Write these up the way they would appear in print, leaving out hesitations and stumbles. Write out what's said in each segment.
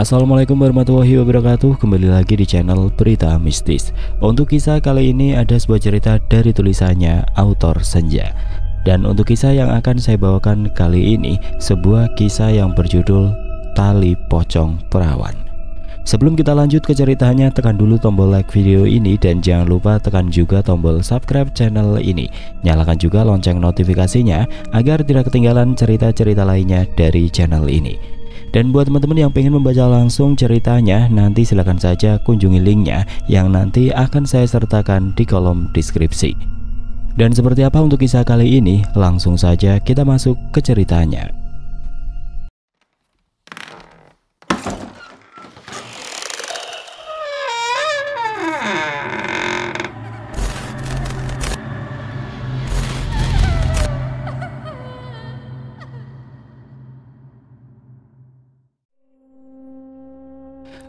Assalamualaikum warahmatullahi wabarakatuh. Kembali lagi di channel Berita Mistis. Untuk kisah kali ini ada sebuah cerita dari tulisannya author Senja. Dan untuk kisah yang akan saya bawakan kali ini, sebuah kisah yang berjudul Tali Pocong Perawan. Sebelum kita lanjut ke ceritanya, tekan dulu tombol like video ini dan jangan lupa tekan juga tombol subscribe channel ini. Nyalakan juga lonceng notifikasinya agar tidak ketinggalan cerita-cerita lainnya dari channel ini. Dan buat teman-teman yang pengen membaca langsung ceritanya, nanti silahkan saja kunjungi linknya yang nanti akan saya sertakan di kolom deskripsi. Dan seperti apa untuk kisah kali ini, langsung saja kita masuk ke ceritanya.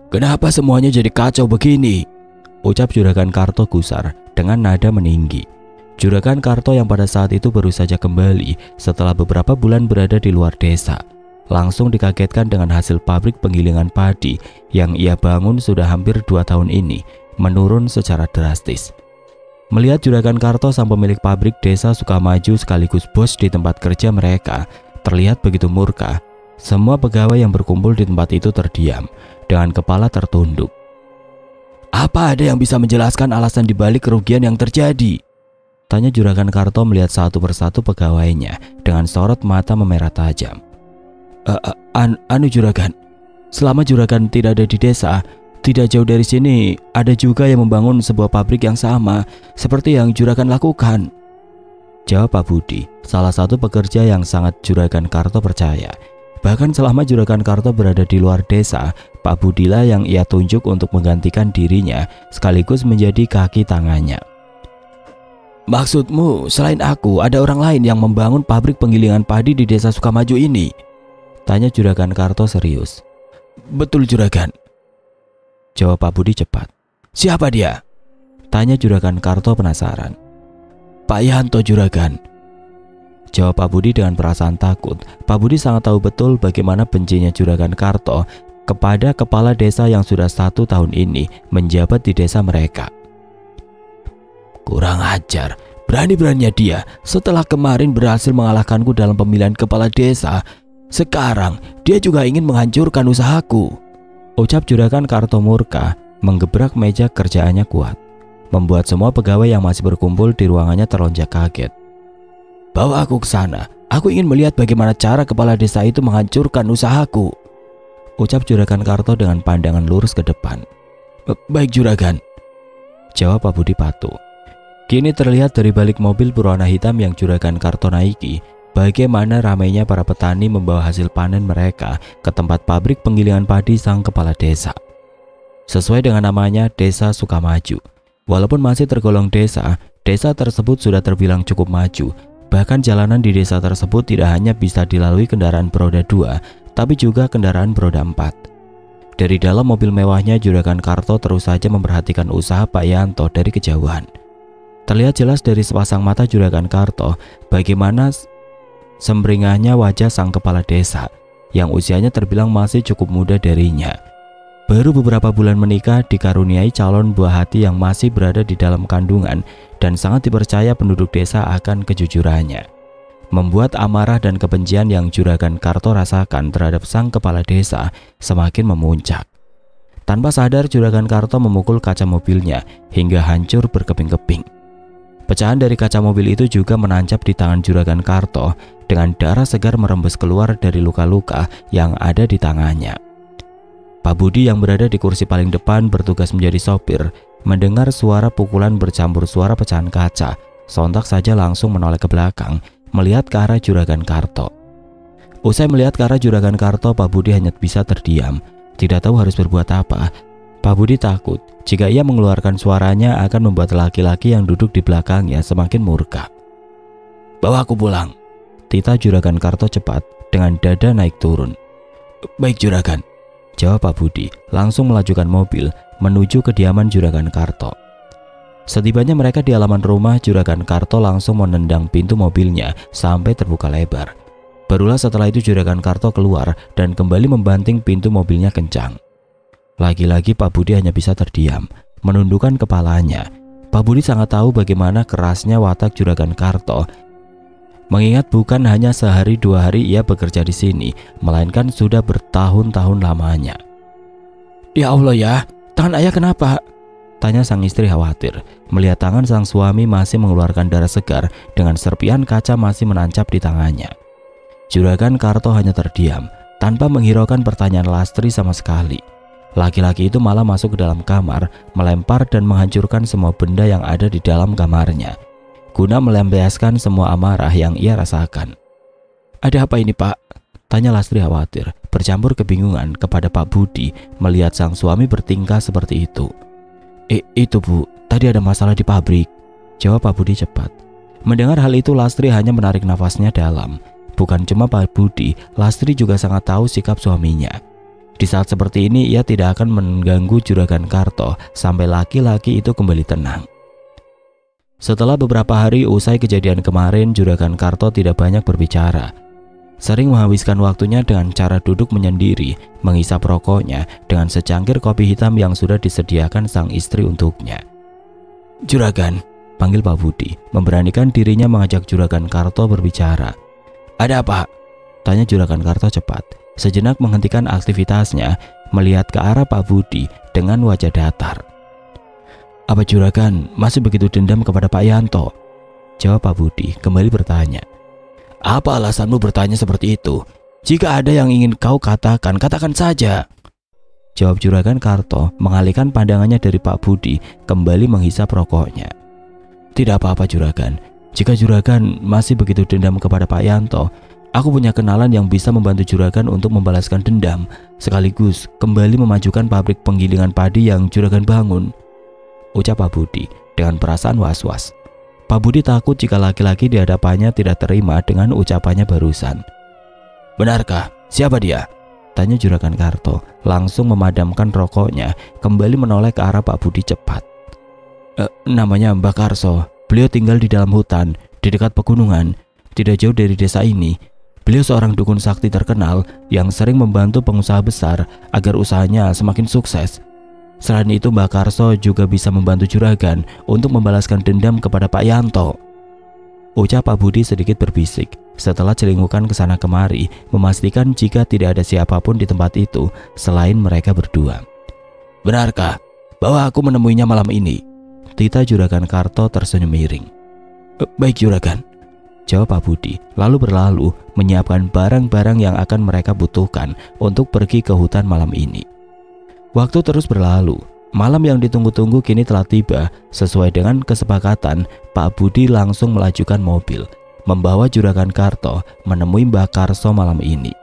"Kenapa semuanya jadi kacau begini?" ucap Juragan Karto gusar dengan nada meninggi. Juragan Karto yang pada saat itu baru saja kembali setelah beberapa bulan berada di luar desa, langsung dikagetkan dengan hasil pabrik penggilingan padi yang ia bangun sudah hampir 2 tahun ini menurun secara drastis. Melihat Juragan Karto sang pemilik pabrik desa Sukamaju sekaligus bos di tempat kerja mereka terlihat begitu murka, semua pegawai yang berkumpul di tempat itu terdiam dengan kepala tertunduk. "Apa ada yang bisa menjelaskan alasan dibalik kerugian yang terjadi?" tanya Juragan Karto melihat satu persatu pegawainya dengan sorot mata memerah tajam. Anu Juragan, selama Juragan tidak ada di desa, tidak jauh dari sini ada juga yang membangun sebuah pabrik yang sama seperti yang Juragan lakukan," jawab Pak Budi, salah satu pekerja yang sangat Juragan Karto percaya. Bahkan selama Juragan Karto berada di luar desa, Pak Budilah yang ia tunjuk untuk menggantikan dirinya sekaligus menjadi kaki tangannya. "Maksudmu selain aku ada orang lain yang membangun pabrik penggilingan padi di desa Sukamaju ini?" tanya Juragan Karto serius. "Betul Juragan," jawab Pak Budi cepat. "Siapa dia?" tanya Juragan Karto penasaran. "Pak Yanto Juragan," jawab Pak Budi dengan perasaan takut. Pak Budi sangat tahu betul bagaimana bencinya Juragan Karto kepada kepala desa yang sudah 1 tahun ini menjabat di desa mereka. "Kurang ajar, berani-beraninya dia setelah kemarin berhasil mengalahkanku dalam pemilihan kepala desa. Sekarang dia juga ingin menghancurkan usahaku," ucap Juragan Karto murka, menggebrak meja kerjaannya kuat, membuat semua pegawai yang masih berkumpul di ruangannya terlonjak kaget. "Bawa aku ke sana. Aku ingin melihat bagaimana cara kepala desa itu menghancurkan usahaku," ucap Juragan Karto dengan pandangan lurus ke depan. "Baik Juragan," jawab Pak Budi patuh. Kini terlihat dari balik mobil berwarna hitam yang Juragan Karto naiki, bagaimana ramainya para petani membawa hasil panen mereka ke tempat pabrik penggilingan padi sang kepala desa. Sesuai dengan namanya, Desa Sukamaju. Walaupun masih tergolong desa, desa tersebut sudah terbilang cukup maju. Bahkan jalanan di desa tersebut tidak hanya bisa dilalui kendaraan beroda 2, tapi juga kendaraan beroda 4. Dari dalam mobil mewahnya, Juragan Karto terus saja memperhatikan usaha Pak Yanto dari kejauhan. Terlihat jelas dari sepasang mata Juragan Karto bagaimana semringahnya wajah sang kepala desa yang usianya terbilang masih cukup muda darinya. Baru beberapa bulan menikah, dikaruniai calon buah hati yang masih berada di dalam kandungan dan sangat dipercaya penduduk desa akan kejujurannya, membuat amarah dan kebencian yang Juragan Karto rasakan terhadap sang kepala desa semakin memuncak. Tanpa sadar, Juragan Karto memukul kaca mobilnya hingga hancur berkeping-keping. Pecahan dari kaca mobil itu juga menancap di tangan Juragan Karto dengan darah segar merembes keluar dari luka-luka yang ada di tangannya. Pak Budi yang berada di kursi paling depan bertugas menjadi sopir, mendengar suara pukulan bercampur suara pecahan kaca, sontak saja langsung menoleh ke belakang, melihat ke arah Juragan Karto. Usai melihat ke arah Juragan Karto, Pak Budi hanya bisa terdiam, tidak tahu harus berbuat apa. Pak Budi takut jika ia mengeluarkan suaranya akan membuat laki-laki yang duduk di belakangnya semakin murka. "Bawa aku pulang," titah Juragan Karto cepat dengan dada naik turun. "Baik Juragan," jawab Pak Budi, langsung melajukan mobil menuju kediaman Juragan Karto. Setibanya mereka di halaman rumah, Juragan Karto langsung menendang pintu mobilnya sampai terbuka lebar. Barulah setelah itu Juragan Karto keluar dan kembali membanting pintu mobilnya kencang. Lagi-lagi Pak Budi hanya bisa terdiam, menundukkan kepalanya. Pak Budi sangat tahu bagaimana kerasnya watak Juragan Karto. Mengingat bukan hanya sehari dua hari ia bekerja di sini, melainkan sudah bertahun-tahun lamanya. Ya Allah ya, tangan ayah kenapa? Tanya sang istri khawatir, melihat tangan sang suami masih mengeluarkan darah segar dengan serpihan kaca masih menancap di tangannya. Juragan Karto hanya terdiam, tanpa menghiraukan pertanyaan Lastri sama sekali. Laki-laki itu malah masuk ke dalam kamar, melempar dan menghancurkan semua benda yang ada di dalam kamarnya, guna melampiaskan semua amarah yang ia rasakan. Ada apa ini, Pak? Tanya Lastri khawatir, bercampur kebingungan kepada Pak Budi melihat sang suami bertingkah seperti itu. Itu Bu, tadi ada masalah di pabrik, jawab Pak Budi cepat. Mendengar hal itu Lastri hanya menarik nafasnya dalam. Bukan cuma Pak Budi, Lastri juga sangat tahu sikap suaminya. Di saat seperti ini ia tidak akan mengganggu Juragan Karto sampai laki-laki itu kembali tenang. Setelah beberapa hari usai kejadian kemarin, Juragan Karto tidak banyak berbicara. Sering menghabiskan waktunya dengan cara duduk menyendiri, menghisap rokoknya dengan secangkir kopi hitam yang sudah disediakan sang istri untuknya. Juragan, panggil Pak Budi, memberanikan dirinya mengajak Juragan Karto berbicara. Ada apa? Tanya Juragan Karto cepat. Sejenak menghentikan aktivitasnya, melihat ke arah Pak Budi dengan wajah datar. Apa Juragan masih begitu dendam kepada Pak Yanto? Jawab Pak Budi kembali bertanya. Apa alasanmu bertanya seperti itu? Jika ada yang ingin kau katakan, katakan saja. Jawab Juragan Karto mengalihkan pandangannya dari Pak Budi, kembali menghisap rokoknya. Tidak apa-apa Juragan. Jika Juragan masih begitu dendam kepada Pak Yanto, aku punya kenalan yang bisa membantu Juragan untuk membalaskan dendam, sekaligus kembali memajukan pabrik penggilingan padi yang Juragan bangun, ucap Pak Budi dengan perasaan was-was. Pak Budi takut jika laki-laki di hadapannya tidak terima dengan ucapannya barusan. Benarkah? Siapa dia? Tanya Juragan Karto, langsung memadamkan rokoknya, kembali menoleh ke arah Pak Budi cepat. Namanya Mbak Karso. Beliau tinggal di dalam hutan, di dekat pegunungan, tidak jauh dari desa ini. Beliau seorang dukun sakti terkenal yang sering membantu pengusaha besar agar usahanya semakin sukses. Selain itu Mbak Karso juga bisa membantu Juragan untuk membalaskan dendam kepada Pak Yanto, ucap Pak Budi sedikit berbisik setelah celingukan ke sana kemari, memastikan jika tidak ada siapapun di tempat itu selain mereka berdua. Benarkah bahwa aku menemuinya malam ini? Tita Juragan Karto tersenyum miring. Baik Juragan, jawab Pak Budi, lalu berlalu menyiapkan barang-barang yang akan mereka butuhkan untuk pergi ke hutan malam ini. Waktu terus berlalu, malam yang ditunggu-tunggu kini telah tiba. Sesuai dengan kesepakatan, Pak Budi langsung melajukan mobil, membawa Juragan Karto menemui Mbak Karso malam ini.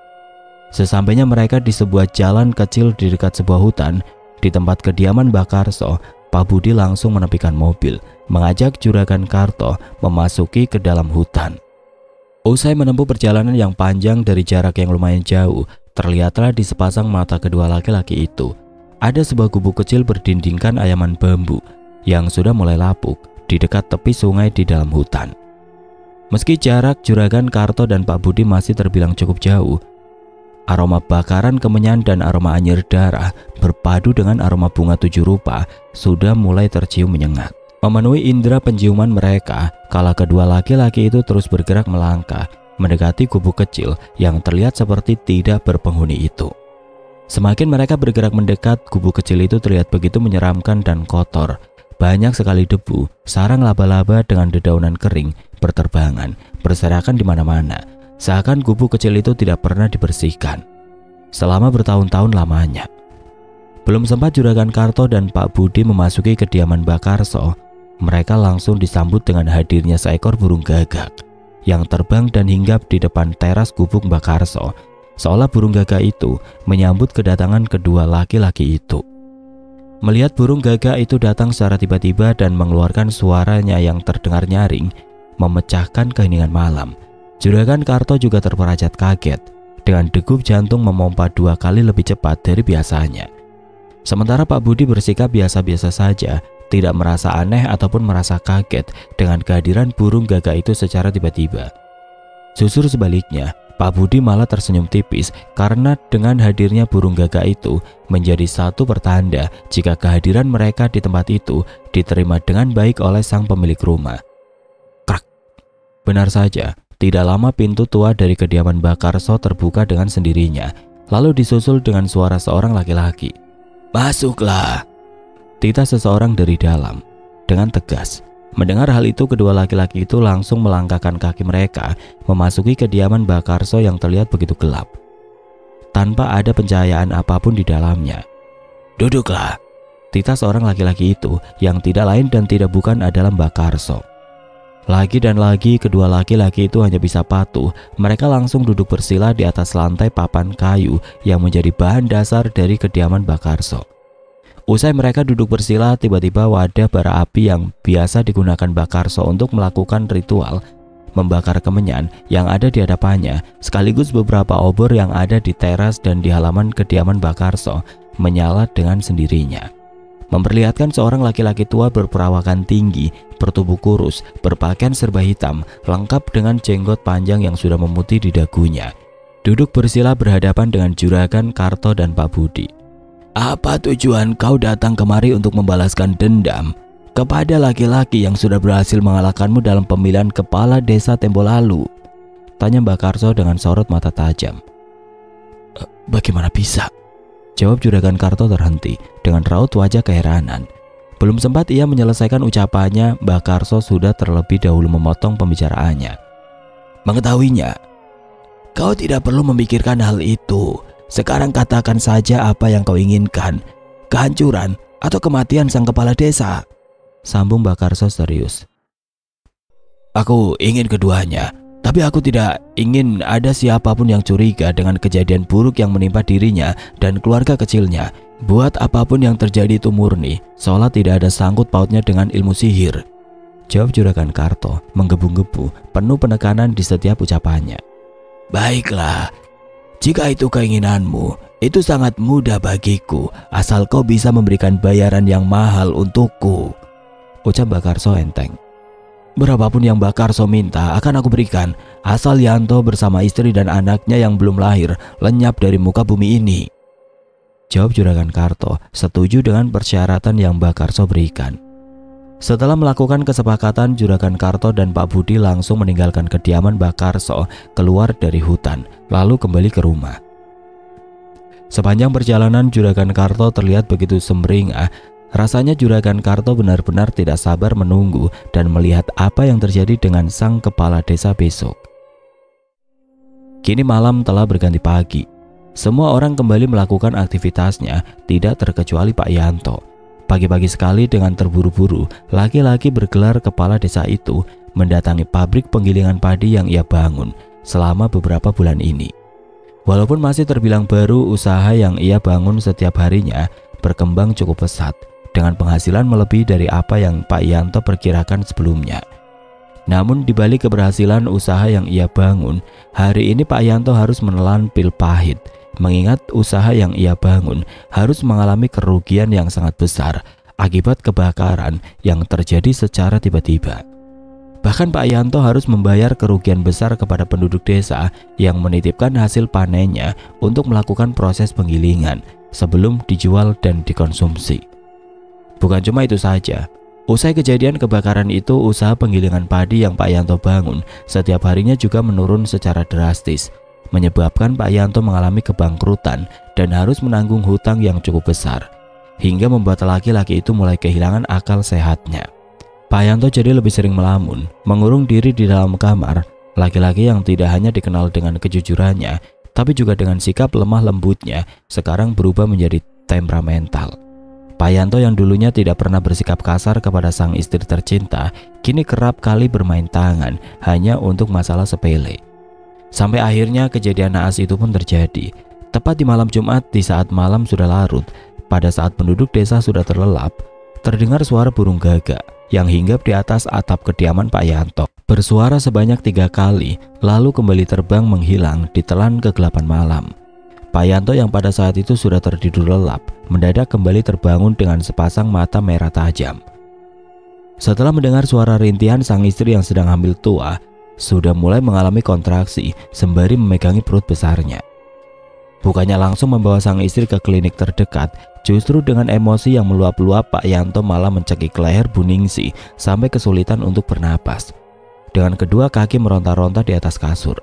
Sesampainya mereka di sebuah jalan kecil di dekat sebuah hutan, di tempat kediaman Mbak Karso, Pak Budi langsung menepikan mobil, mengajak Juragan Karto memasuki ke dalam hutan. Usai menempuh perjalanan yang panjang dari jarak yang lumayan jauh, terlihatlah di sepasang mata kedua laki-laki itu ada sebuah gubuk kecil berdindingkan ayaman bambu yang sudah mulai lapuk di dekat tepi sungai di dalam hutan. Meski jarak Juragan Karto dan Pak Budi masih terbilang cukup jauh, aroma bakaran kemenyan dan aroma anyir darah berpadu dengan aroma bunga tujuh rupa sudah mulai tercium menyengat, memenuhi indera penciuman mereka kala kedua laki-laki itu terus bergerak melangkah mendekati gubuk kecil yang terlihat seperti tidak berpenghuni itu. Semakin mereka bergerak mendekat, gubuk kecil itu terlihat begitu menyeramkan dan kotor. Banyak sekali debu, sarang laba-laba dengan dedaunan kering berterbangan, berserakan di mana-mana. Seakan gubuk kecil itu tidak pernah dibersihkan selama bertahun-tahun lamanya. Belum sempat Juragan Karto dan Pak Budi memasuki kediaman Mbak Karso, mereka langsung disambut dengan hadirnya seekor burung gagak yang terbang dan hinggap di depan teras gubuk Mbak Karso. Seolah burung gagak itu menyambut kedatangan kedua laki-laki itu. Melihat burung gagak itu datang secara tiba-tiba dan mengeluarkan suaranya yang terdengar nyaring, memecahkan keheningan malam, Juragan Karto juga terperajat kaget, dengan degup jantung memompa 2 kali lebih cepat dari biasanya. Sementara Pak Budi bersikap biasa-biasa saja, tidak merasa aneh ataupun merasa kaget dengan kehadiran burung gagak itu secara tiba-tiba. Justru sebaliknya, Pak Budi malah tersenyum tipis karena dengan hadirnya burung gagak itu menjadi satu pertanda jika kehadiran mereka di tempat itu diterima dengan baik oleh sang pemilik rumah. Krak. Benar saja, tidak lama pintu tua dari kediaman Mbak Karso terbuka dengan sendirinya, lalu disusul dengan suara seorang laki-laki. "Masuklah," titah seseorang dari dalam dengan tegas. Mendengar hal itu, kedua laki-laki itu langsung melangkahkan kaki mereka memasuki kediaman Mbak Karso yang terlihat begitu gelap, tanpa ada pencahayaan apapun di dalamnya. "Duduklah," titah seorang laki-laki itu yang tidak lain dan tidak bukan adalah Mbak Karso. Lagi dan lagi kedua laki-laki itu hanya bisa patuh. Mereka langsung duduk bersila di atas lantai papan kayu yang menjadi bahan dasar dari kediaman Mbak Karso. Usai mereka duduk bersila, tiba-tiba wadah bara api yang biasa digunakan Mbak Karso untuk melakukan ritual membakar kemenyan yang ada di hadapannya, sekaligus beberapa obor yang ada di teras dan di halaman kediaman Mbak Karso menyala dengan sendirinya, memperlihatkan seorang laki-laki tua berperawakan tinggi, bertubuh kurus, berpakaian serba hitam, lengkap dengan jenggot panjang yang sudah memutih di dagunya, duduk bersila berhadapan dengan Juragan Karto dan Pak Budi. "Apa tujuan kau datang kemari untuk membalaskan dendam kepada laki-laki yang sudah berhasil mengalahkanmu dalam pemilihan kepala desa tempo lalu?" tanya Mbak Karso dengan sorot mata tajam. Bagaimana bisa?" jawab Juragan Karto terhenti dengan raut wajah keheranan. Belum sempat ia menyelesaikan ucapannya, Mbak Karso sudah terlebih dahulu memotong pembicaraannya. "Mengetahuinya, kau tidak perlu memikirkan hal itu. Sekarang katakan saja apa yang kau inginkan, kehancuran atau kematian sang kepala desa?" sambung Mbak Karso serius. "Aku ingin keduanya, tapi aku tidak ingin ada siapapun yang curiga dengan kejadian buruk yang menimpa dirinya dan keluarga kecilnya. Buat apapun yang terjadi itu murni, seolah tidak ada sangkut pautnya dengan ilmu sihir," jawab Juragan Karto menggebu-gebu, penuh penekanan di setiap ucapannya. "Baiklah, jika itu keinginanmu, itu sangat mudah bagiku, asal kau bisa memberikan bayaran yang mahal untukku," ucap Mbak Karso enteng. "Berapapun yang Mbak Karso minta akan aku berikan, asal Yanto bersama istri dan anaknya yang belum lahir lenyap dari muka bumi ini," jawab Juragan Karto, setuju dengan persyaratan yang Mbak Karso berikan. Setelah melakukan kesepakatan, Juragan Karto dan Pak Budi langsung meninggalkan kediaman Mbak Karso, keluar dari hutan, lalu kembali ke rumah. Sepanjang perjalanan, Juragan Karto terlihat begitu sumringah. Rasanya Juragan Karto benar-benar tidak sabar menunggu dan melihat apa yang terjadi dengan sang kepala desa besok. Kini malam telah berganti pagi. Semua orang kembali melakukan aktivitasnya, tidak terkecuali Pak Yanto. Pagi-pagi sekali dengan terburu-buru, laki-laki bergelar kepala desa itu mendatangi pabrik penggilingan padi yang ia bangun selama beberapa bulan ini. Walaupun masih terbilang baru, usaha yang ia bangun setiap harinya berkembang cukup pesat dengan penghasilan melebihi dari apa yang Pak Yanto perkirakan sebelumnya. Namun di balik keberhasilan usaha yang ia bangun, hari ini Pak Yanto harus menelan pil pahit, mengingat usaha yang ia bangun harus mengalami kerugian yang sangat besar akibat kebakaran yang terjadi secara tiba-tiba. Bahkan Pak Yanto harus membayar kerugian besar kepada penduduk desa yang menitipkan hasil panennya untuk melakukan proses penggilingan sebelum dijual dan dikonsumsi. Bukan cuma itu saja, usai kejadian kebakaran itu, usaha penggilingan padi yang Pak Yanto bangun setiap harinya juga menurun secara drastis, menyebabkan Pak Yanto mengalami kebangkrutan dan harus menanggung hutang yang cukup besar, hingga membuat laki-laki itu mulai kehilangan akal sehatnya. Pak Yanto jadi lebih sering melamun, mengurung diri di dalam kamar. Laki-laki yang tidak hanya dikenal dengan kejujurannya, tapi juga dengan sikap lemah lembutnya, sekarang berubah menjadi temperamental. Pak Yanto yang dulunya tidak pernah bersikap kasar kepada sang istri tercinta, kini kerap kali bermain tangan hanya untuk masalah sepele. Sampai akhirnya kejadian naas itu pun terjadi. Tepat di malam Jumat, di saat malam sudah larut, pada saat penduduk desa sudah terlelap, terdengar suara burung gagak yang hinggap di atas atap kediaman Pak Yanto. Bersuara sebanyak 3 kali, lalu kembali terbang menghilang ditelan kegelapan malam. Pak Yanto yang pada saat itu sudah tertidur lelap, mendadak kembali terbangun dengan sepasang mata merah tajam. Setelah mendengar suara rintihan sang istri yang sedang hamil tua, sudah mulai mengalami kontraksi sembari memegangi perut besarnya. Bukannya langsung membawa sang istri ke klinik terdekat, justru dengan emosi yang meluap-luap Pak Yanto malah mencekik leher Bu Ningsih sampai kesulitan untuk bernapas. Dengan kedua kaki meronta-ronta di atas kasur.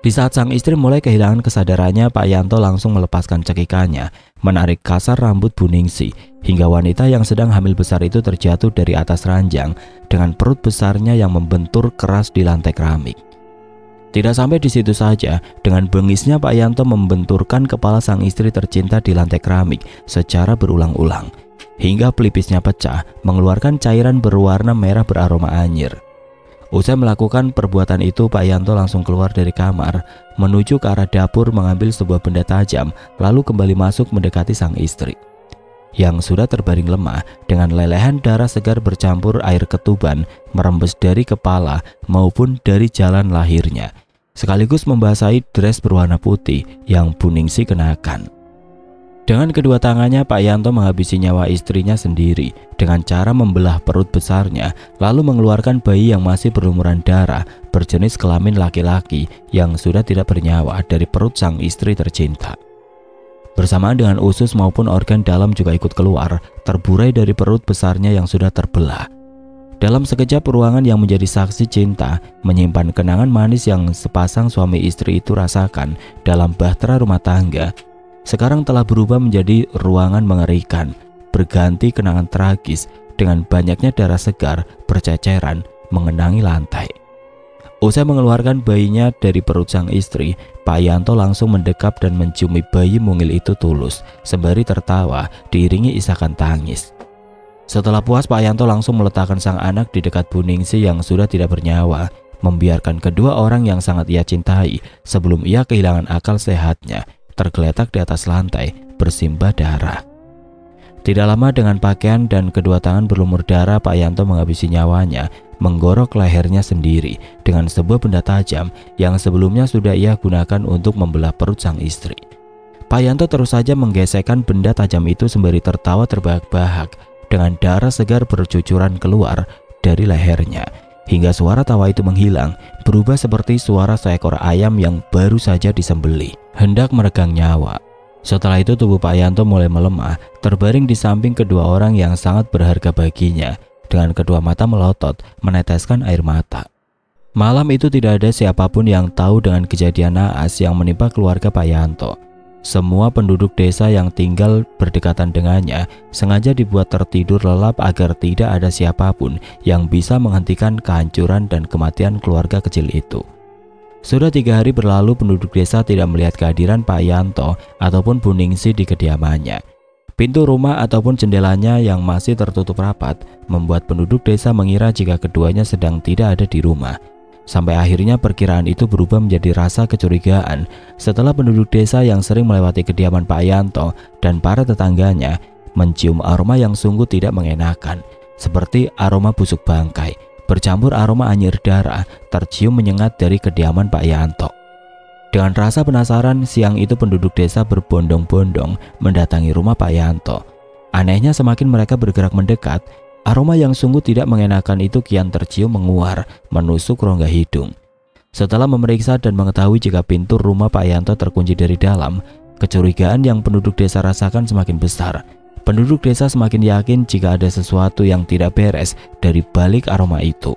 Di saat sang istri mulai kehilangan kesadarannya, Pak Yanto langsung melepaskan cekikannya, menarik kasar rambut Bu Ningsih, hingga wanita yang sedang hamil besar itu terjatuh dari atas ranjang dengan perut besarnya yang membentur keras di lantai keramik. Tidak sampai di situ saja, dengan bengisnya Pak Yanto membenturkan kepala sang istri tercinta di lantai keramik secara berulang-ulang, hingga pelipisnya pecah, mengeluarkan cairan berwarna merah beraroma anyir. Usai melakukan perbuatan itu, Pak Yanto langsung keluar dari kamar, menuju ke arah dapur mengambil sebuah benda tajam, lalu kembali masuk mendekati sang istri, yang sudah terbaring lemah dengan lelehan darah segar bercampur air ketuban merembes dari kepala maupun dari jalan lahirnya, sekaligus membasahi dress berwarna putih yang Bu Ningsih kenakan. Dengan kedua tangannya, Pak Yanto menghabisi nyawa istrinya sendiri dengan cara membelah perut besarnya, lalu mengeluarkan bayi yang masih berlumuran darah berjenis kelamin laki-laki yang sudah tidak bernyawa dari perut sang istri tercinta. Bersamaan dengan usus maupun organ dalam juga ikut keluar, terburai dari perut besarnya yang sudah terbelah. Dalam sekejap, ruangan yang menjadi saksi cinta menyimpan kenangan manis yang sepasang suami istri itu rasakan dalam bahtera rumah tangga, sekarang telah berubah menjadi ruangan mengerikan, berganti kenangan tragis dengan banyaknya darah segar berceceran mengenangi lantai. Usai mengeluarkan bayinya dari perut sang istri, Pak Yanto langsung mendekap dan menciumi bayi mungil itu tulus, sembari tertawa diiringi isakan tangis. Setelah puas, Pak Yanto langsung meletakkan sang anak di dekat Bu Ningsih yang sudah tidak bernyawa, membiarkan kedua orang yang sangat ia cintai sebelum ia kehilangan akal sehatnya tergeletak di atas lantai bersimbah darah. Tidak lama, dengan pakaian dan kedua tangan berlumur darah, Pak Yanto menghabisi nyawanya, menggorok lehernya sendiri dengan sebuah benda tajam yang sebelumnya sudah ia gunakan untuk membelah perut sang istri. Pak Yanto terus saja menggesekkan benda tajam itu sembari tertawa terbahak-bahak dengan darah segar bercucuran keluar dari lehernya, hingga suara tawa itu menghilang, berubah seperti suara seekor ayam yang baru saja disembelih, hendak meregang nyawa. Setelah itu tubuh Pak Yanto mulai melemah, terbaring di samping kedua orang yang sangat berharga baginya, dengan kedua mata melotot, meneteskan air mata. Malam itu tidak ada siapapun yang tahu dengan kejadian naas yang menimpa keluarga Pak Yanto. Semua penduduk desa yang tinggal berdekatan dengannya sengaja dibuat tertidur lelap agar tidak ada siapapun yang bisa menghentikan kehancuran dan kematian keluarga kecil itu. Sudah 3 hari berlalu, penduduk desa tidak melihat kehadiran Pak Yanto ataupun Bu Ningsih di kediamannya. Pintu rumah ataupun jendelanya yang masih tertutup rapat membuat penduduk desa mengira jika keduanya sedang tidak ada di rumah. Sampai akhirnya perkiraan itu berubah menjadi rasa kecurigaan setelah penduduk desa yang sering melewati kediaman Pak Yanto dan para tetangganya mencium aroma yang sungguh tidak mengenakan, seperti aroma busuk bangkai bercampur aroma anyir darah tercium menyengat dari kediaman Pak Yanto. Dengan rasa penasaran, siang itu penduduk desa berbondong-bondong mendatangi rumah Pak Yanto. Anehnya, semakin mereka bergerak mendekat, aroma yang sungguh tidak mengenakan itu kian tercium menguar, menusuk rongga hidung. Setelah memeriksa dan mengetahui jika pintu rumah Pak Yanto terkunci dari dalam, kecurigaan yang penduduk desa rasakan semakin besar. Penduduk desa semakin yakin jika ada sesuatu yang tidak beres dari balik aroma itu.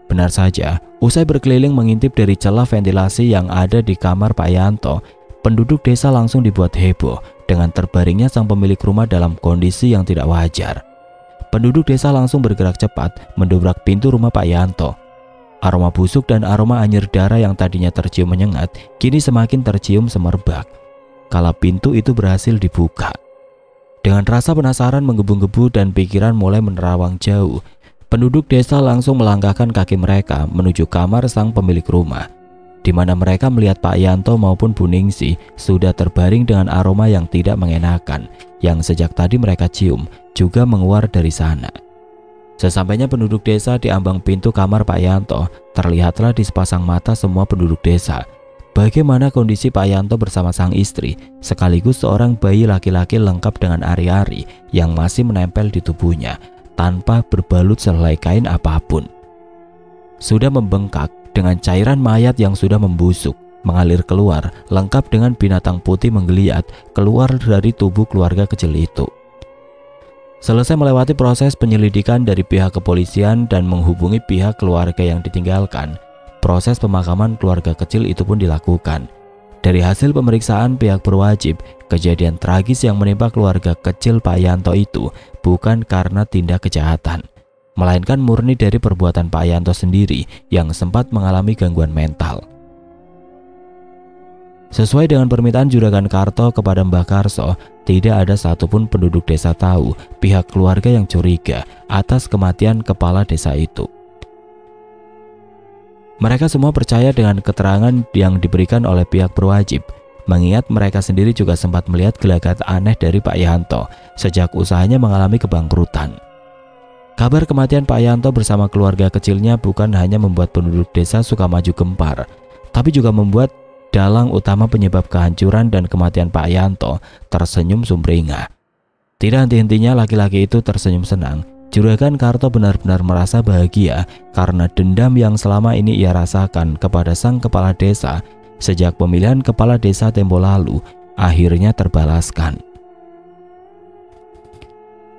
Benar saja, usai berkeliling mengintip dari celah ventilasi yang ada di kamar Pak Yanto, penduduk desa langsung dibuat heboh dengan terbaringnya sang pemilik rumah dalam kondisi yang tidak wajar. Penduduk desa langsung bergerak cepat mendobrak pintu rumah Pak Yanto. Aroma busuk dan aroma anyir darah yang tadinya tercium menyengat kini semakin tercium semerbak kala pintu itu berhasil dibuka. Dengan rasa penasaran menggebu-gebu dan pikiran mulai menerawang jauh, penduduk desa langsung melangkahkan kaki mereka menuju kamar sang pemilik rumah, di mana mereka melihat Pak Yanto maupun Bu Ningsih sudah terbaring dengan aroma yang tidak mengenakan yang sejak tadi mereka cium juga menguar dari sana. Sesampainya penduduk desa di ambang pintu kamar Pak Yanto, terlihatlah di sepasang mata semua penduduk desa bagaimana kondisi Pak Yanto bersama sang istri, sekaligus seorang bayi laki-laki lengkap dengan ari-ari yang masih menempel di tubuhnya tanpa berbalut selai kain apapun. sudah membengkak dengan cairan mayat yang sudah membusuk mengalir keluar, lengkap dengan binatang putih menggeliat keluar dari tubuh keluarga kecil itu. Selesai melewati proses penyelidikan dari pihak kepolisian dan menghubungi pihak keluarga yang ditinggalkan, proses pemakaman keluarga kecil itu pun dilakukan. Dari hasil pemeriksaan pihak berwajib, kejadian tragis yang menimpa keluarga kecil Pak Yanto itu bukan karena tindak kejahatan, melainkan murni dari perbuatan Pak Yanto sendiri yang sempat mengalami gangguan mental. Sesuai dengan permintaan Juragan Karto kepada Mbah Karso, tidak ada satupun penduduk desa tahu pihak keluarga yang curiga atas kematian kepala desa itu. Mereka semua percaya dengan keterangan yang diberikan oleh pihak berwajib, mengingat mereka sendiri juga sempat melihat gelagat aneh dari Pak Yanto sejak usahanya mengalami kebangkrutan. Kabar kematian Pak Yanto bersama keluarga kecilnya bukan hanya membuat penduduk desa Sukamaju gempar, tapi juga membuat dalang utama penyebab kehancuran dan kematian Pak Yanto tersenyum sumringah. Tidak henti-hentinya laki-laki itu tersenyum senang. Juragan Karto benar-benar merasa bahagia karena dendam yang selama ini ia rasakan kepada sang kepala desa sejak pemilihan kepala desa tempo lalu akhirnya terbalaskan.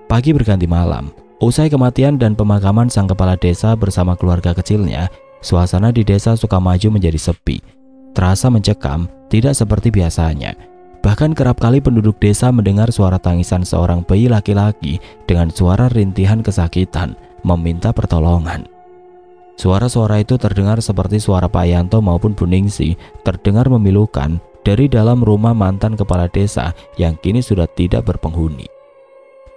Pagi berganti malam. Usai kematian dan pemakaman sang kepala desa bersama keluarga kecilnya, suasana di desa Sukamaju menjadi sepi. Terasa mencekam, tidak seperti biasanya. Bahkan kerap kali penduduk desa mendengar suara tangisan seorang bayi laki-laki dengan suara rintihan kesakitan, meminta pertolongan. Suara-suara itu terdengar seperti suara Pak Yanto maupun Bu Ningsi, terdengar memilukan dari dalam rumah mantan kepala desa yang kini sudah tidak berpenghuni.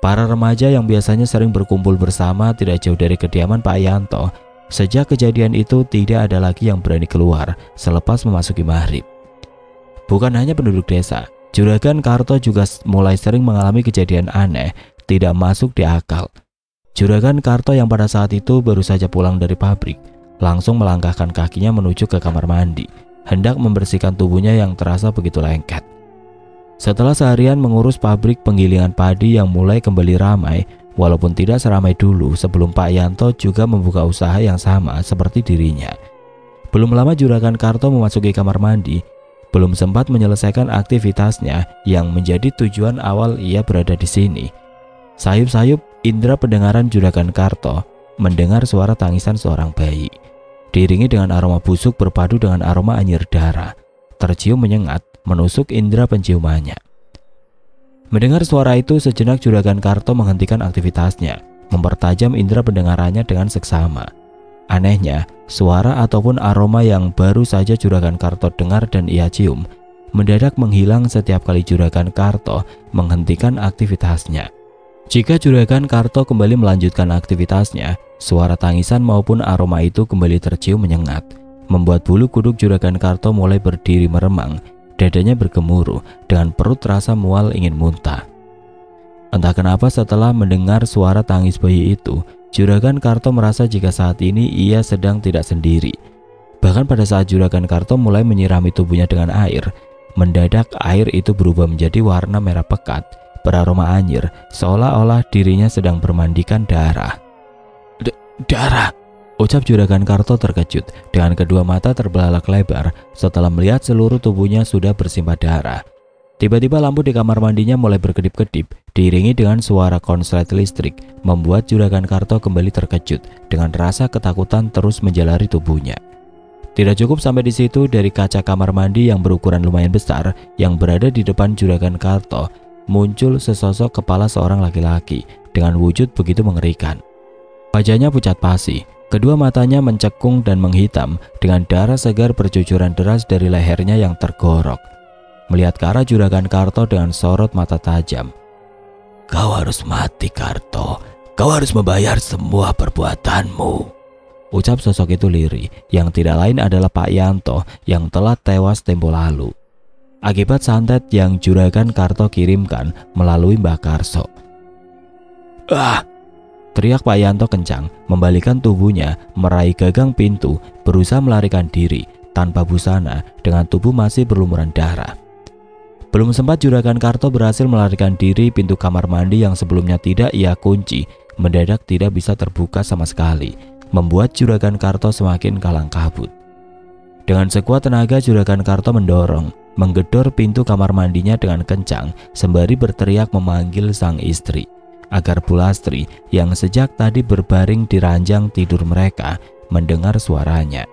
Para remaja yang biasanya sering berkumpul bersama tidak jauh dari kediaman Pak Yanto. Sejak kejadian itu tidak ada lagi yang berani keluar selepas memasuki maghrib. Bukan hanya penduduk desa, Juragan Karto juga mulai sering mengalami kejadian aneh, tidak masuk di akal. Juragan Karto yang pada saat itu baru saja pulang dari pabrik, langsung melangkahkan kakinya menuju ke kamar mandi, hendak membersihkan tubuhnya yang terasa begitu lengket. Setelah seharian mengurus pabrik penggilingan padi yang mulai kembali ramai, walaupun tidak seramai dulu sebelum Pak Yanto juga membuka usaha yang sama seperti dirinya. Belum lama Juragan Karto memasuki kamar mandi, belum sempat menyelesaikan aktivitasnya yang menjadi tujuan awal ia berada di sini. Sayup-sayup indera pendengaran Juragan Karto mendengar suara tangisan seorang bayi, diiringi dengan aroma busuk berpadu dengan aroma anyir darah, tercium menyengat menusuk indera penciumannya. Mendengar suara itu, sejenak Juragan Karto menghentikan aktivitasnya, mempertajam indera pendengarannya dengan seksama. Anehnya, suara ataupun aroma yang baru saja Juragan Karto dengar dan ia cium mendadak menghilang setiap kali Juragan Karto menghentikan aktivitasnya. Jika Juragan Karto kembali melanjutkan aktivitasnya, suara tangisan maupun aroma itu kembali tercium menyengat, membuat bulu kuduk Juragan Karto mulai berdiri meremang, dadanya bergemuruh dengan perut rasa mual ingin muntah. Entah kenapa setelah mendengar suara tangis bayi itu, Juragan Karto merasa jika saat ini ia sedang tidak sendiri. Bahkan pada saat Juragan Karto mulai menyirami tubuhnya dengan air, mendadak air itu berubah menjadi warna merah pekat, beraroma anyir, seolah-olah dirinya sedang bermandikan darah. Darah! Ucap Juragan Karto terkejut, dengan kedua mata terbelalak lebar setelah melihat seluruh tubuhnya sudah bersimbah darah. Tiba-tiba lampu di kamar mandinya mulai berkedip-kedip, diiringi dengan suara konslet listrik, membuat Juragan Karto kembali terkejut dengan rasa ketakutan terus menjalari tubuhnya. Tidak cukup sampai di situ, dari kaca kamar mandi yang berukuran lumayan besar yang berada di depan Juragan Karto, muncul sesosok kepala seorang laki-laki dengan wujud begitu mengerikan. Wajahnya pucat pasi, kedua matanya mencekung dan menghitam dengan darah segar bercucuran deras dari lehernya yang tergorok. Melihat ke arah Juragan Karto dengan sorot mata tajam. "Kau harus mati, Karto. Kau harus membayar semua perbuatanmu," ucap sosok itu lirih, yang tidak lain adalah Pak Yanto yang telah tewas tempo lalu akibat santet yang Juragan Karto kirimkan melalui Mbah Karso. "Ah!" teriak Pak Yanto kencang, membalikan tubuhnya, meraih gagang pintu, berusaha melarikan diri tanpa busana dengan tubuh masih berlumuran darah. Belum sempat Juragan Karto berhasil melarikan diri, pintu kamar mandi yang sebelumnya tidak ia kunci mendadak tidak bisa terbuka sama sekali, membuat Juragan Karto semakin kalang kabut. Dengan sekuat tenaga Juragan Karto mendorong, menggedor pintu kamar mandinya dengan kencang sembari berteriak memanggil sang istri agar Bulastri yang sejak tadi berbaring di ranjang tidur mereka mendengar suaranya.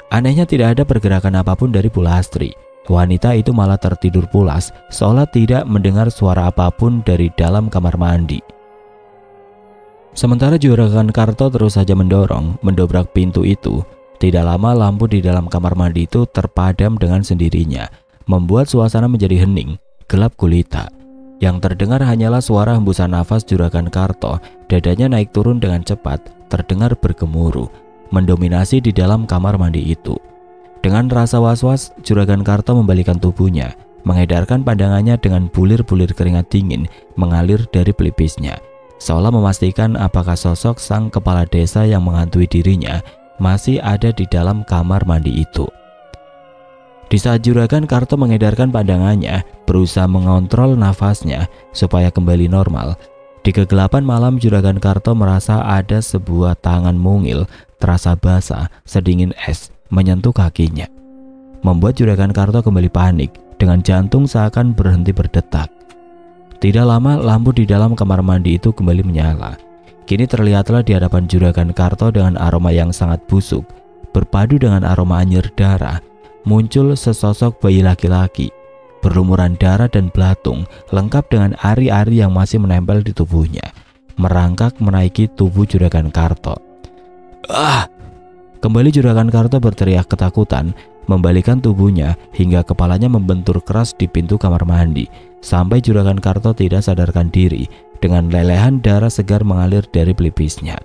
Anehnya tidak ada pergerakan apapun dari Bulastri. Wanita itu malah tertidur pulas seolah tidak mendengar suara apapun dari dalam kamar mandi. Sementara Juragan Karto terus saja mendobrak pintu itu. Tidak lama lampu di dalam kamar mandi itu terpadam dengan sendirinya, membuat suasana menjadi hening, gelap gulita. Yang terdengar hanyalah suara hembusan nafas Juragan Karto, dadanya naik turun dengan cepat, terdengar bergemuruh, mendominasi di dalam kamar mandi itu. Dengan rasa was-was, Juragan Karto membalikkan tubuhnya, mengedarkan pandangannya dengan bulir-bulir keringat dingin mengalir dari pelipisnya, seolah memastikan apakah sosok sang kepala desa yang menghantui dirinya masih ada di dalam kamar mandi itu. Di saat Juragan Karto mengedarkan pandangannya, berusaha mengontrol nafasnya supaya kembali normal, di kegelapan malam Juragan Karto merasa ada sebuah tangan mungil terasa basah sedingin es menyentuh kakinya, membuat Juragan Karto kembali panik dengan jantung seakan berhenti berdetak. Tidak lama lampu di dalam kamar mandi itu kembali menyala. Kini terlihatlah di hadapan Juragan Karto dengan aroma yang sangat busuk, berpadu dengan aroma anyir darah, muncul sesosok bayi laki-laki, berlumuran darah dan belatung, lengkap dengan ari-ari yang masih menempel di tubuhnya, merangkak menaiki tubuh Juragan Karto. "Ah!" Kembali Juragan Karto berteriak ketakutan, membalikkan tubuhnya hingga kepalanya membentur keras di pintu kamar mandi, sampai Juragan Karto tidak sadarkan diri dengan lelehan darah segar mengalir dari pelipisnya.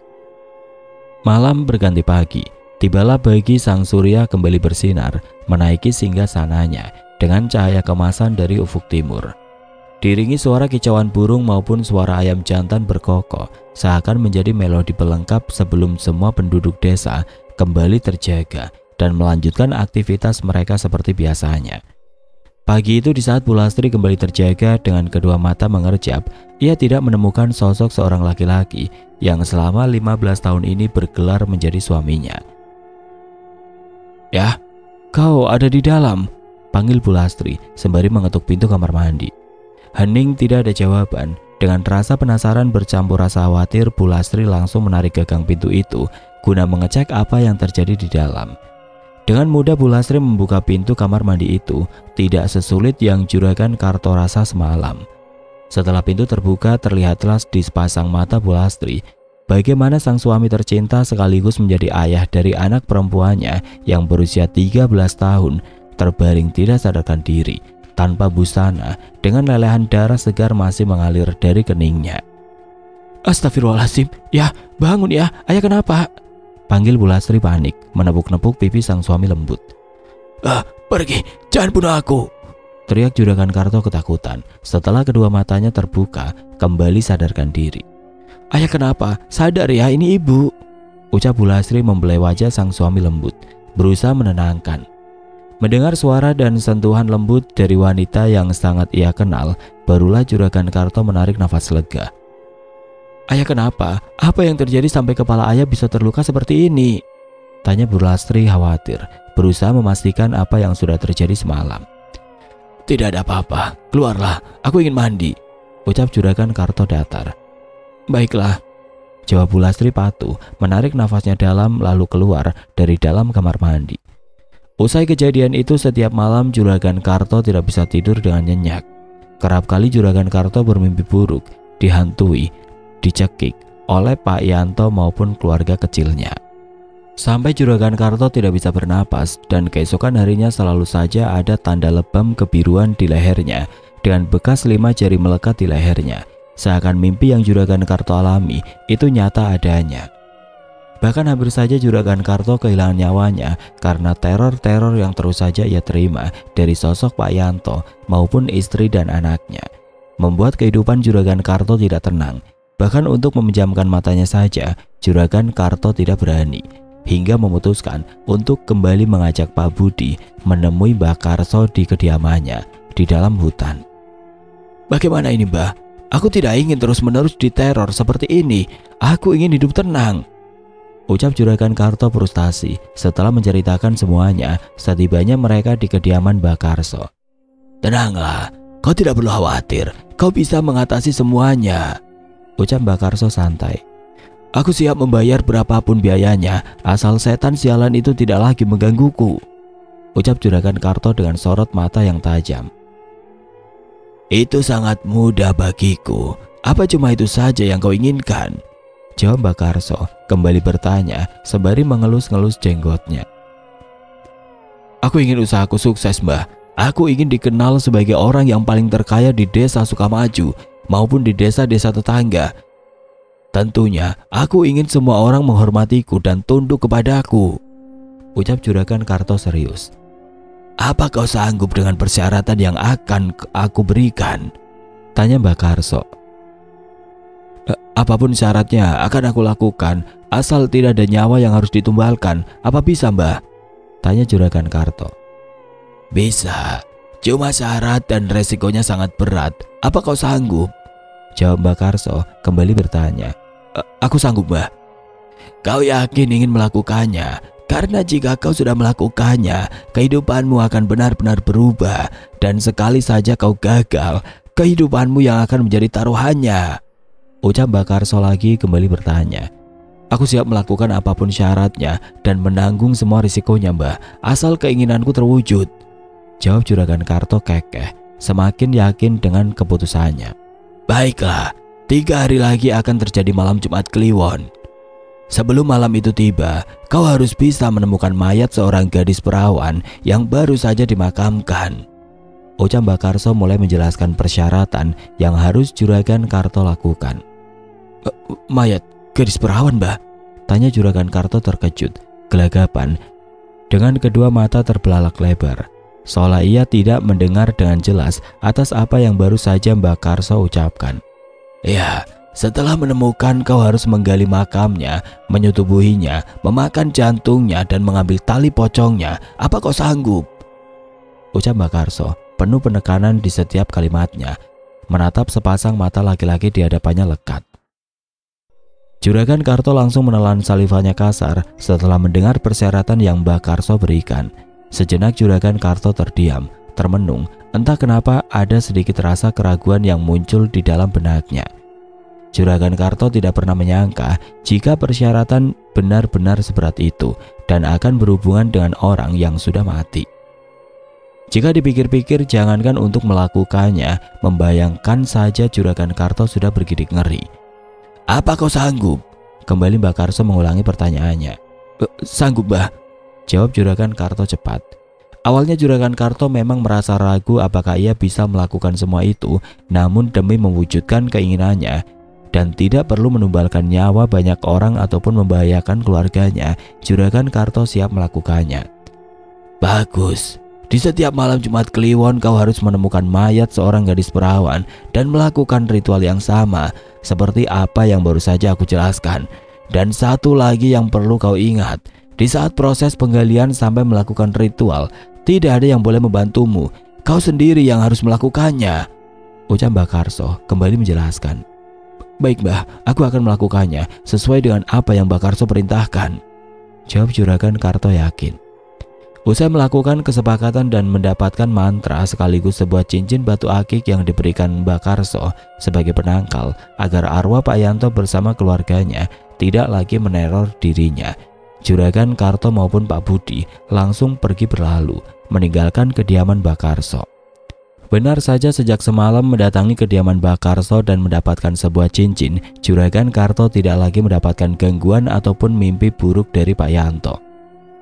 Malam berganti pagi, tibalah bagi sang surya kembali bersinar, menaiki singgasananya dengan cahaya kemasan dari ufuk timur. Diringi suara kicauan burung maupun suara ayam jantan berkokok, seakan menjadi melodi pelengkap sebelum semua penduduk desa kembali terjaga dan melanjutkan aktivitas mereka seperti biasanya. Pagi itu di saat Bulastri kembali terjaga dengan kedua mata mengerjap, ia tidak menemukan sosok seorang laki-laki yang selama 15 tahun ini bergelar menjadi suaminya. "Ya, kau ada di dalam," panggil Bulastri sembari mengetuk pintu kamar mandi. Hening tidak ada jawaban. Dengan rasa penasaran bercampur rasa khawatir, Bulastri langsung menarik gagang pintu itu guna mengecek apa yang terjadi di dalam. Dengan mudah Bulastri membuka pintu kamar mandi itu, tidak sesulit yang Juragan Karto rasa semalam. Setelah pintu terbuka, terlihatlah di sepasang mata Bulastri bagaimana sang suami tercinta sekaligus menjadi ayah dari anak perempuannya yang berusia 13 tahun terbaring tidak sadarkan diri, tanpa busana, dengan lelehan darah segar masih mengalir dari keningnya. "Astagfirullahaladzim, ya bangun ya, ayah kenapa?" panggil Bulastri panik, menepuk-nepuk pipi sang suami lembut. Pergi, jangan bunuh aku!" teriak Juragan Karto ketakutan setelah kedua matanya terbuka, kembali sadarkan diri. "Ayah kenapa? Sadar ya, ini ibu!" ucap Bulastri membelai wajah sang suami lembut, berusaha menenangkan. Mendengar suara dan sentuhan lembut dari wanita yang sangat ia kenal, barulah Juragan Karto menarik nafas lega. "Ayah kenapa? Apa yang terjadi sampai kepala ayah bisa terluka seperti ini?" tanya Bulastri khawatir, berusaha memastikan apa yang sudah terjadi semalam. "Tidak ada apa-apa, keluarlah, aku ingin mandi," ucap Juragan Karto datar. "Baiklah," jawab Bulastri patuh, menarik nafasnya dalam lalu keluar dari dalam kamar mandi. Usai kejadian itu, setiap malam Juragan Karto tidak bisa tidur dengan nyenyak. Kerap kali Juragan Karto bermimpi buruk, dihantui, dicekik oleh Pak Yanto maupun keluarga kecilnya. Sampai Juragan Karto tidak bisa bernapas dan keesokan harinya selalu saja ada tanda lebam kebiruan di lehernya dengan bekas 5 jari melekat di lehernya. Seakan mimpi yang Juragan Karto alami itu nyata adanya. Bahkan hampir saja Juragan Karto kehilangan nyawanya karena teror-teror yang terus saja ia terima dari sosok Pak Yanto maupun istri dan anaknya, membuat kehidupan Juragan Karto tidak tenang. Bahkan untuk memejamkan matanya saja, Juragan Karto tidak berani, hingga memutuskan untuk kembali mengajak Pak Budi menemui Mbah Karso di kediamannya di dalam hutan. "Bagaimana ini, Mbah? Aku tidak ingin terus-menerus diteror seperti ini. Aku ingin hidup tenang," ucap Juragan Karto frustasi setelah menceritakan semuanya setibanya mereka di kediaman Mbah Karso. Tenanglah, kau tidak perlu khawatir, kau bisa mengatasi semuanya, ucap Mbah Karso santai. Aku siap membayar berapapun biayanya, asal setan sialan itu tidak lagi menggangguku, ucap Juragan Karto dengan sorot mata yang tajam. Itu sangat mudah bagiku, apa cuma itu saja yang kau inginkan? Jawab Mbah Karso kembali bertanya sembari mengelus-ngelus jenggotnya. Aku ingin usahaku sukses, Mbah. Aku ingin dikenal sebagai orang yang paling terkaya di desa Sukamaju maupun di desa-desa tetangga. Tentunya aku ingin semua orang menghormatiku dan tunduk kepadaku, ucap Juragan Karto serius. Apa kau sanggup dengan persyaratan yang akan aku berikan? Tanya Mbah Karso. Apapun syaratnya akan aku lakukan, asal tidak ada nyawa yang harus ditumbalkan. Apa bisa, Mbah? Tanya Juragan Karto. Bisa, cuma syarat dan resikonya sangat berat. Apa kau sanggup? Jawab Mbah Karso kembali bertanya. Aku sanggup, Mbah. Kau yakin ingin melakukannya? Karena jika kau sudah melakukannya, kehidupanmu akan benar-benar berubah. Dan sekali saja kau gagal, kehidupanmu yang akan menjadi taruhannya, ucap Mbah Karso lagi kembali bertanya. Aku siap melakukan apapun syaratnya dan menanggung semua risikonya, Mbah, asal keinginanku terwujud, jawab Juragan Karto kekeh, semakin yakin dengan keputusannya. Baiklah, 3 hari lagi akan terjadi malam Jumat Kliwon. Sebelum malam itu tiba, kau harus bisa menemukan mayat seorang gadis perawan yang baru saja dimakamkan, ucap Mbah Karso mulai menjelaskan persyaratan yang harus Juragan Karto lakukan. Mayat gadis perawan, Mbah? Tanya Juragan Karto terkejut, gelagapan, dengan kedua mata terbelalak lebar, seolah ia tidak mendengar dengan jelas atas apa yang baru saja Mbah Karso ucapkan. Ya, setelah menemukan kau harus menggali makamnya, menyetubuhinya, memakan jantungnya dan mengambil tali pocongnya. Apa kau sanggup? Ucap Mbah Karso penuh penekanan di setiap kalimatnya, menatap sepasang mata laki-laki di hadapannya lekat. Juragan Karto langsung menelan salivanya kasar setelah mendengar persyaratan yang Mbah Karso berikan. Sejenak Juragan Karto terdiam, termenung, entah kenapa ada sedikit rasa keraguan yang muncul di dalam benaknya. Juragan Karto tidak pernah menyangka jika persyaratan benar-benar seberat itu dan akan berhubungan dengan orang yang sudah mati. Jika dipikir-pikir, jangankan untuk melakukannya, membayangkan saja Juragan Karto sudah bergidik ngeri. Apa kau sanggup? Kembali Mbah Karso mengulangi pertanyaannya. Sanggup, Mbah, jawab Juragan Karto cepat. Awalnya Juragan Karto memang merasa ragu apakah ia bisa melakukan semua itu, namun demi mewujudkan keinginannya dan tidak perlu menumbalkan nyawa banyak orang ataupun membahayakan keluarganya, Juragan Karto siap melakukannya. Bagus. Di setiap malam Jumat Kliwon kau harus menemukan mayat seorang gadis perawan dan melakukan ritual yang sama seperti apa yang baru saja aku jelaskan. Dan satu lagi yang perlu kau ingat, di saat proses penggalian sampai melakukan ritual, tidak ada yang boleh membantumu. Kau sendiri yang harus melakukannya, ucap Mbah Karso kembali menjelaskan. Baik, Mbah, aku akan melakukannya sesuai dengan apa yang Mbah Karso perintahkan, jawab Juragan Karto yakin. Usai melakukan kesepakatan dan mendapatkan mantra sekaligus sebuah cincin batu akik yang diberikan Mbah Karso sebagai penangkal agar arwah Pak Yanto bersama keluarganya tidak lagi meneror dirinya, Juragan Karto maupun Pak Budi langsung pergi berlalu meninggalkan kediaman Mbah Karso. Benar saja sejak semalam mendatangi kediaman Mbah Karso dan mendapatkan sebuah cincin, Juragan Karto tidak lagi mendapatkan gangguan ataupun mimpi buruk dari Pak Yanto.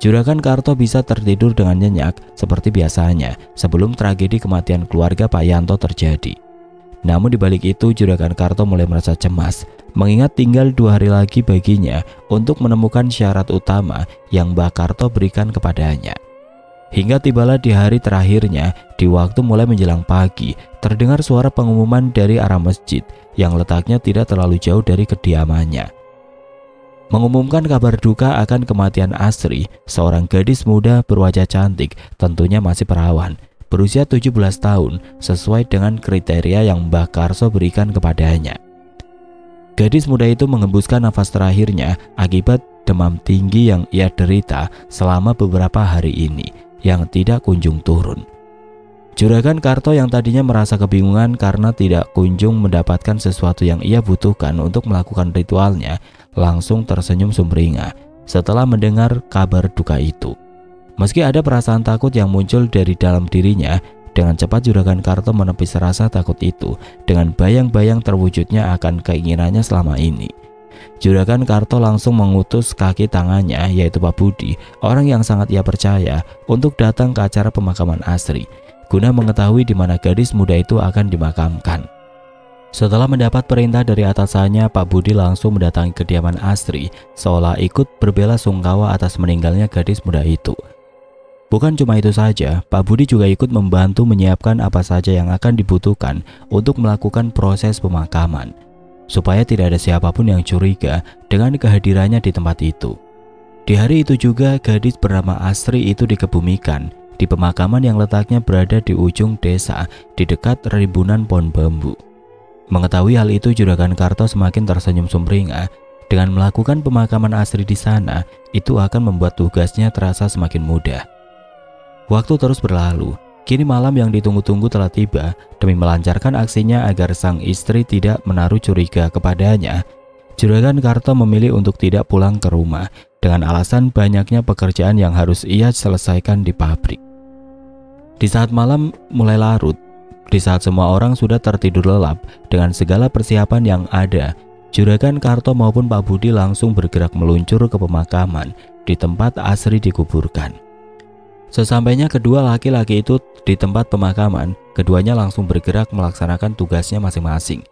Juragan Karto bisa tertidur dengan nyenyak seperti biasanya sebelum tragedi kematian keluarga Pak Yanto terjadi. Namun di balik itu Juragan Karto mulai merasa cemas, mengingat tinggal 2 hari lagi baginya untuk menemukan syarat utama yang Mbah Karto berikan kepadanya. Hingga tibalah di hari terakhirnya, di waktu mulai menjelang pagi, terdengar suara pengumuman dari arah masjid yang letaknya tidak terlalu jauh dari kediamannya. Mengumumkan kabar duka akan kematian Asri, seorang gadis muda berwajah cantik, tentunya masih perawan, berusia 17 tahun, sesuai dengan kriteria yang Mbah Karso berikan kepadanya. Gadis muda itu mengembuskan nafas terakhirnya akibat demam tinggi yang ia derita selama beberapa hari ini yang tidak kunjung turun. Juragan Karto yang tadinya merasa kebingungan karena tidak kunjung mendapatkan sesuatu yang ia butuhkan untuk melakukan ritualnya, langsung tersenyum sumringah setelah mendengar kabar duka itu. Meski ada perasaan takut yang muncul dari dalam dirinya, dengan cepat Juragan Karto menepis rasa takut itu dengan bayang-bayang terwujudnya akan keinginannya selama ini. Juragan Karto langsung mengutus kaki tangannya, yaitu Pak Budi, orang yang sangat ia percaya, untuk datang ke acara pemakaman Asri guna mengetahui di mana gadis muda itu akan dimakamkan. Setelah mendapat perintah dari atasannya, Pak Budi langsung mendatangi kediaman Asri seolah ikut berbelasungkawa atas meninggalnya gadis muda itu. Bukan cuma itu saja, Pak Budi juga ikut membantu menyiapkan apa saja yang akan dibutuhkan untuk melakukan proses pemakaman, supaya tidak ada siapapun yang curiga dengan kehadirannya di tempat itu. Di hari itu juga gadis bernama Asri itu dikebumikan di pemakaman yang letaknya berada di ujung desa di dekat rimbunan pohon bambu. Mengetahui hal itu, Juragan Karto semakin tersenyum sumringah. Dengan melakukan pemakaman Asri di sana, itu akan membuat tugasnya terasa semakin mudah. Waktu terus berlalu. Kini malam yang ditunggu-tunggu telah tiba. Demi melancarkan aksinya agar sang istri tidak menaruh curiga kepadanya, Juragan Karto memilih untuk tidak pulang ke rumah dengan alasan banyaknya pekerjaan yang harus ia selesaikan di pabrik. Di saat malam mulai larut, di saat semua orang sudah tertidur lelap dengan segala persiapan yang ada, Juragan Karto maupun Pak Budi langsung bergerak meluncur ke pemakaman di tempat Asri dikuburkan. Sesampainya kedua laki-laki itu di tempat pemakaman, keduanya langsung bergerak melaksanakan tugasnya masing-masing.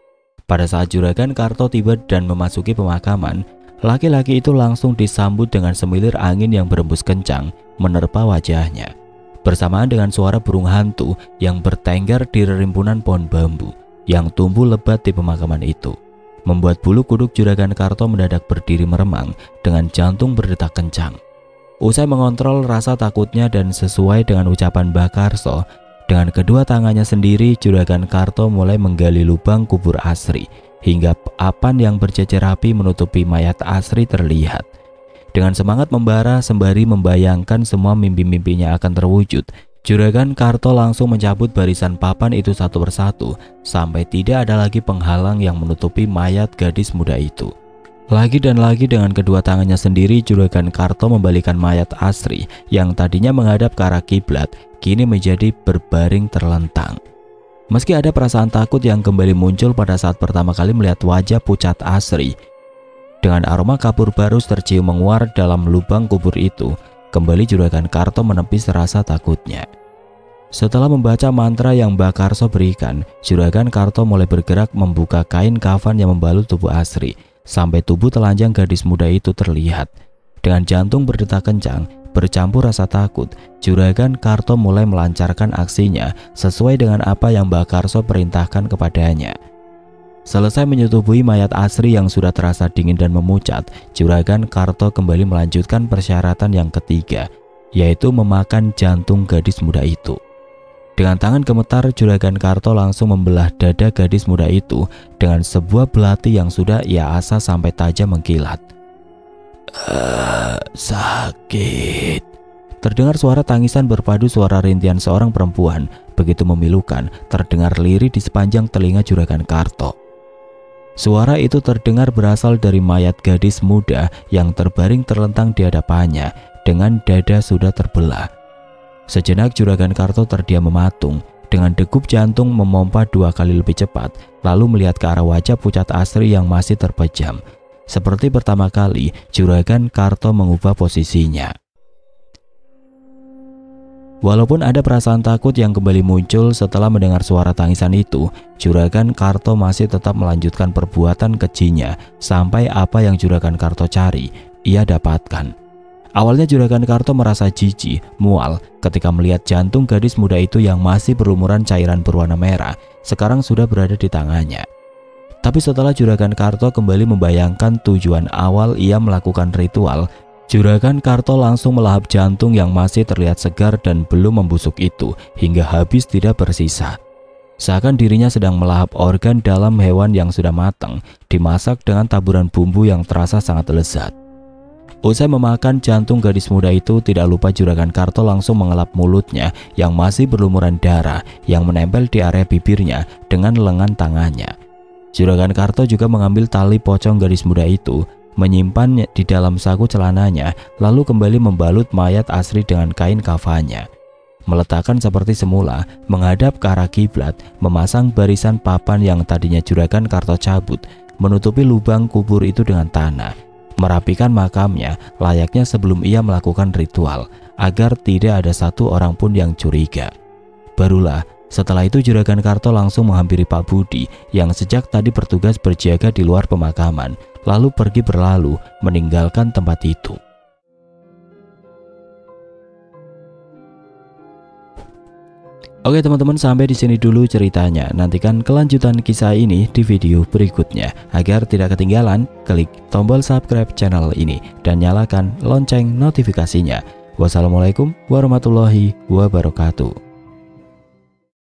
Pada saat Juragan Karto tiba dan memasuki pemakaman, laki-laki itu langsung disambut dengan semilir angin yang berembus kencang menerpa wajahnya, bersamaan dengan suara burung hantu yang bertengger di rimbunan pohon bambu yang tumbuh lebat di pemakaman itu, membuat bulu kuduk Juragan Karto mendadak berdiri meremang dengan jantung berdetak kencang. Usai mengontrol rasa takutnya dan sesuai dengan ucapan Mbah Karso, dengan kedua tangannya sendiri Juragan Karto mulai menggali lubang kubur Asri hingga papan yang berjejer rapi menutupi mayat Asri terlihat. Dengan semangat membara sembari membayangkan semua mimpi-mimpinya akan terwujud, Juragan Karto langsung mencabut barisan papan itu satu persatu sampai tidak ada lagi penghalang yang menutupi mayat gadis muda itu. Lagi dan lagi dengan kedua tangannya sendiri Juragan Karto membalikan mayat Asri yang tadinya menghadap ke arah kiblat kini menjadi berbaring terlentang. Meski ada perasaan takut yang kembali muncul pada saat pertama kali melihat wajah pucat Asri, dengan aroma kapur barus tercium menguar dalam lubang kubur itu, kembali Juragan Karto menepis rasa takutnya. Setelah membaca mantra yang Mbah Karso berikan, Juragan Karto mulai bergerak membuka kain kafan yang membalut tubuh Asri sampai tubuh telanjang gadis muda itu terlihat. Dengan jantung berdetak kencang bercampur rasa takut, Juragan Karto mulai melancarkan aksinya sesuai dengan apa yang Mbah Karso perintahkan kepadanya. Selesai menyetubuhi mayat Asri yang sudah terasa dingin dan memucat, Juragan Karto kembali melanjutkan persyaratan yang ketiga, yaitu memakan jantung gadis muda itu. Dengan tangan gemetar, Juragan Karto langsung membelah dada gadis muda itu dengan sebuah belati yang sudah ia asah sampai tajam mengkilat. Sakit. Terdengar suara tangisan berpadu suara rintihan seorang perempuan begitu memilukan terdengar lirih di sepanjang telinga Juragan Karto. Suara itu terdengar berasal dari mayat gadis muda yang terbaring terlentang di hadapannya dengan dada sudah terbelah. Sejenak Juragan Karto terdiam mematung, dengan degup jantung memompa 2 kali lebih cepat, lalu melihat ke arah wajah pucat Asri yang masih terpejam. Seperti pertama kali, Juragan Karto mengubah posisinya. Walaupun ada perasaan takut yang kembali muncul setelah mendengar suara tangisan itu, Juragan Karto masih tetap melanjutkan perbuatan kejinya sampai apa yang Juragan Karto cari, ia dapatkan. Awalnya Juragan Karto merasa jijik, mual ketika melihat jantung gadis muda itu yang masih berlumuran cairan berwarna merah, sekarang sudah berada di tangannya. Tapi setelah Juragan Karto kembali membayangkan tujuan awal ia melakukan ritual, Juragan Karto langsung melahap jantung yang masih terlihat segar dan belum membusuk itu hingga habis tidak bersisa. Seakan dirinya sedang melahap organ dalam hewan yang sudah matang, dimasak dengan taburan bumbu yang terasa sangat lezat. Usai memakan jantung gadis muda itu, tidak lupa Juragan Karto langsung mengelap mulutnya yang masih berlumuran darah yang menempel di area bibirnya dengan lengan tangannya. Juragan Karto juga mengambil tali pocong gadis muda itu, menyimpannya di dalam saku celananya, lalu kembali membalut mayat Asri dengan kain kafannya. Meletakkan seperti semula, menghadap ke arah kiblat, memasang barisan papan yang tadinya Juragan Karto cabut, menutupi lubang kubur itu dengan tanah, merapikan makamnya layaknya sebelum ia melakukan ritual, agar tidak ada satu orang pun yang curiga. Barulah setelah itu Juragan Karto langsung menghampiri Pak Budi yang sejak tadi bertugas berjaga di luar pemakaman, lalu pergi berlalu meninggalkan tempat itu. Oke teman-teman, sampai di sini dulu ceritanya. Nantikan kelanjutan kisah ini di video berikutnya. Agar tidak ketinggalan, klik tombol subscribe channel ini dan nyalakan lonceng notifikasinya. Wassalamualaikum warahmatullahi wabarakatuh.